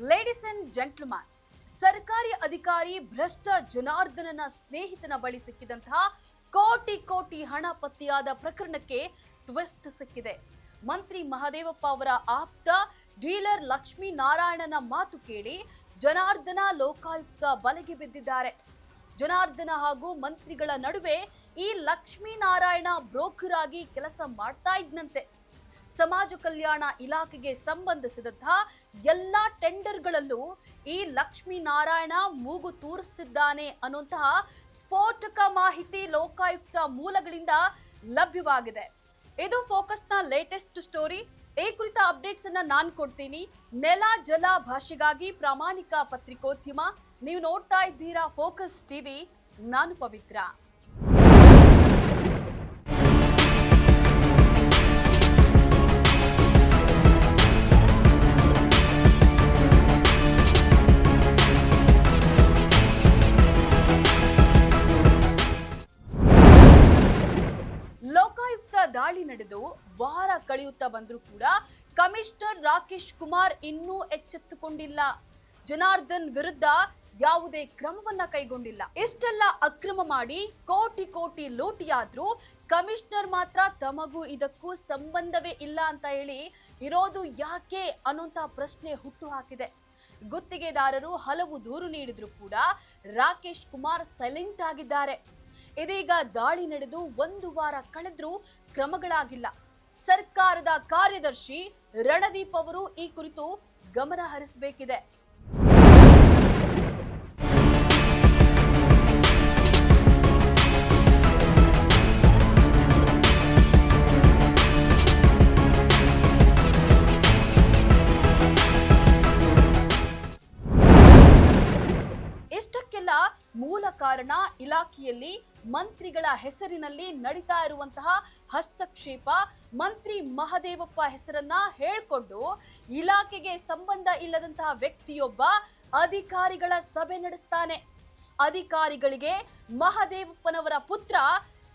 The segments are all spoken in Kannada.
ಲೇಡೀಸ್ ಅಂಡ್ ಜೆಂಟ್ಲ್ಮನ್, ಸರ್ಕಾರಿ ಅಧಿಕಾರಿ ಭ್ರಷ್ಟ ಜನಾರ್ದನನ ಸ್ನೇಹಿತನ ಬಳಿ ಸಿಕ್ಕಿದಂತಹ ಕೋಟಿ ಕೋಟಿ ಹಣ ಪತ್ತೆಯಾದ ಪ್ರಕರಣಕ್ಕೆ ಟ್ವಿಸ್ಟ್ ಸಿಕ್ಕಿದೆ. ಮಂತ್ರಿ ಮಹದೇವಪ್ಪ ಅವರ ಆಪ್ತ ಡೀಲರ್ ಲಕ್ಷ್ಮೀನಾರಾಯಣನ ಮಾತು ಕೇಳಿ ಜನಾರ್ದನ ಲೋಕಾಯುಕ್ತ ಬಲೆಗೆ ಬಿದ್ದಿದ್ದಾರೆ. ಜನಾರ್ದನ ಹಾಗೂ ಮಂತ್ರಿಗಳ ನಡುವೆ ಈ ಲಕ್ಷ್ಮೀನಾರಾಯಣ ಬ್ರೋಕರ್ ಆಗಿ ಕೆಲಸ ಮಾಡ್ತಾ ಇದ್ನಂತೆ. ಸಮಾಜ ಕಲ್ಯಾಣ ಇಲಾಖೆಗೆ ಸಂಬಂಧಿಸಿದಂತಹ ಎಲ್ಲಾ ಟೆಂಡರ್ಗಳಲ್ಲೂ ಈ ಲಕ್ಷ್ಮೀನಾರಾಯಣ ಮೂಗು ತೂರಿಸುತ್ತಿದ್ದಾನೆ ಅನ್ನುವಂತಹ ಸ್ಫೋಟಕ ಮಾಹಿತಿ ಲೋಕಾಯುಕ್ತ ಮೂಲಗಳಿಂದ ಲಭ್ಯವಾಗಿದೆ. ಇದು ಫೋಕಸ್ನ ಲೇಟೆಸ್ಟ್ ಸ್ಟೋರಿ. ಈ ಕುರಿತ ಅಪ್ಡೇಟ್ಸ್ ಅನ್ನ ನಾನು ಕೊಡ್ತೀನಿ. ನೆಲ ಜಲ ಭಾಷೆಗಾಗಿ ಪ್ರಾಮಾಣಿಕ ಪತ್ರಿಕೋದ್ಯಮ. ನೀವು ನೋಡ್ತಾ ಇದ್ದೀರಾ ಫೋಕಸ್ ಟಿವಿ. ನಾನು ಪವಿತ್ರ. ಲೋಕಾಯುಕ್ತ ದಾಳಿ ನಡೆದು ವಾರ ಕಳೆಯುತ್ತಾ ಬಂದರೂ ಕೂಡ ಕಮಿಷನರ್ ರಾಕೇಶ್ ಕುಮಾರ್ ಇನ್ನೂ ಎಚ್ಚೆತ್ತುಕೊಂಡಿಲ್ಲ. ಜನಾರ್ದನ್ ವಿರುದ್ಧ ಯಾವುದೇ ಕ್ರಮವನ್ನ ಕೈಗೊಂಡಿಲ್ಲ. ಇಷ್ಟೆಲ್ಲ ಅಕ್ರಮ ಮಾಡಿ ಕೋಟಿ ಕೋಟಿ ಲೂಟಿಯಾದ್ರೂ ಕಮಿಷನರ್ ಮಾತ್ರ ತಮಗೂ ಇದಕ್ಕೂ ಸಂಬಂಧವೇ ಇಲ್ಲ ಅಂತ ಹೇಳಿ ಇರೋದು ಯಾಕೆ ಅನ್ನುವಂತ ಪ್ರಶ್ನೆ ಹುಟ್ಟು ಹಾಕಿದೆ. ಗುತ್ತಿಗೆದಾರರು ಹಲವು ದೂರು ನೀಡಿದ್ರು ಕೂಡ ರಾಕೇಶ್ ಕುಮಾರ್ ಸೈಲೆಂಟ್ ಆಗಿದ್ದಾರೆ. ಇದೀಗ ದಾಳಿ ನಡೆದು 1 ವಾರ ಕಳೆದ್ರೂ ಕ್ರಮಗಳಾಗಿಲ್ಲ. ಸರ್ಕಾರದ ಕಾರ್ಯದರ್ಶಿ ರಣದೀಪ್ ಅವರು ಈ ಕುರಿತು ಗಮನ ಹರಿಸಬೇಕಿದೆ. ಇಷ್ಟಕ್ಕೆಲ್ಲ ಮೂಲ ಕಾರಣ ಇಲಾಖೆಯಲ್ಲಿ ಮಂತ್ರಿಗಳ ಹೆಸರಿನಲ್ಲಿ ನಡೀತಾ ಇರುವಂತಹ ಹಸ್ತಕ್ಷೇಪ. ಮಂತ್ರಿ ಮಹದೇವಪ್ಪ ಹೆಸರನ್ನ ಹೇಳ್ಕೊಂಡು ಇಲಾಖೆಗೆ ಸಂಬಂಧ ಇಲ್ಲದಂತಹ ವ್ಯಕ್ತಿಯೊಬ್ಬ ಅಧಿಕಾರಿಗಳ ಸಭೆ ನಡೆಸ್ತಾನೆ. ಅಧಿಕಾರಿಗಳಿಗೆ ಮಹದೇವಪ್ಪನವರ ಪುತ್ರ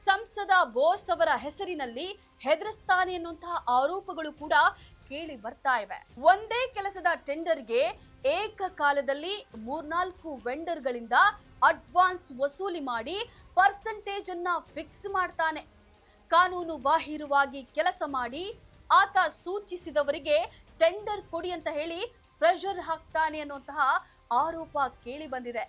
ಸಂಸದ ಬೋಸ್ ಅವರ ಹೆಸರಿನಲ್ಲಿ ಹೆದರಿಸ್ತಾನೆ ಎನ್ನುವಂತಹ ಆರೋಪಗಳು ಕೂಡ ಕೇಳಿ ಬರ್ತಾ ಇವೆ. ಒಂದೇ ಕೆಲಸದ ಟೆಂಡರ್ಗೆ ಏಕಕಾಲದಲ್ಲಿ 3-4 ವೆಂಡರ್ಗಳಿಂದ ಅಡ್ವಾನ್ಸ್ ವಸೂಲಿ ಮಾಡಿ ಪರ್ಸೆಂಟೇಜ್ ಅನ್ನ ಫಿಕ್ಸ್ ಮಾಡ್ತಾನೆ. ಕಾನೂನು ಬಾಹಿರವಾಗಿ ಕೆಲಸ ಮಾಡಿ ಆತ ಸೂಚಿಸಿದವರಿಗೆ ಟೆಂಡರ್ ಕೊಡಿ ಅಂತ ಹೇಳಿ ಪ್ರೆಷರ್ ಹಾಕ್ತಾನೆ ಅನ್ನುವಂತಹ ಆರೋಪ ಕೇಳಿ ಬಂದಿದೆ.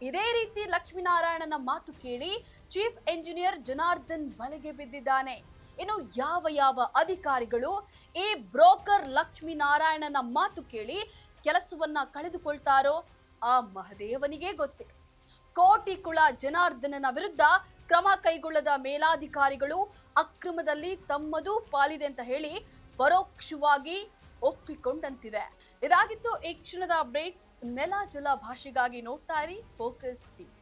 ಇದೇ ರೀತಿ ಲಕ್ಷ್ಮೀನಾರಾಯಣನ ಮಾತು ಕೇಳಿ ಚೀಫ್ ಎಂಜಿನಿಯರ್ ಜನಾರ್ದನ್ ಬಲೆಗೆ ಬಿದ್ದಿದ್ದಾನೆ. ಇನ್ನು ಯಾವ ಅಧಿಕಾರಿಗಳು ಈ ಬ್ರೋಕರ್ ಲಕ್ಷ್ಮೀನಾರಾಯಣನ ಮಾತು ಕೇಳಿ ಕೆಲಸವನ್ನ ಕಳೆದುಕೊಳ್ತಾರೋ ಆ ಮಹದೇವನಿಗೆ ಗೊತ್ತು. ಕೋಟಿ ಕುಳ ಜನಾರ್ದನನ ವಿರುದ್ಧ ಕ್ರಮ ಕೈಗೊಳ್ಳದ ಮೇಲಾಧಿಕಾರಿಗಳು ಅಕ್ರಮದಲ್ಲಿ ತಮ್ಮದು ಪಾಲಿದೆ ಅಂತ ಹೇಳಿ ಪರೋಕ್ಷವಾಗಿ ಒಪ್ಪಿಕೊಂಡಂತಿದೆ. ಇದಾಗಿತ್ತು ಈ ಕ್ಷಣದ ಅಪ್ಡೇಟ್ಸ್. ನೆಲ ಜಲ ಭಾಷೆಗಾಗಿ ನೋಡ್ತಾ ಇರಿ ಫೋಕಸ್ ಟಿವಿ.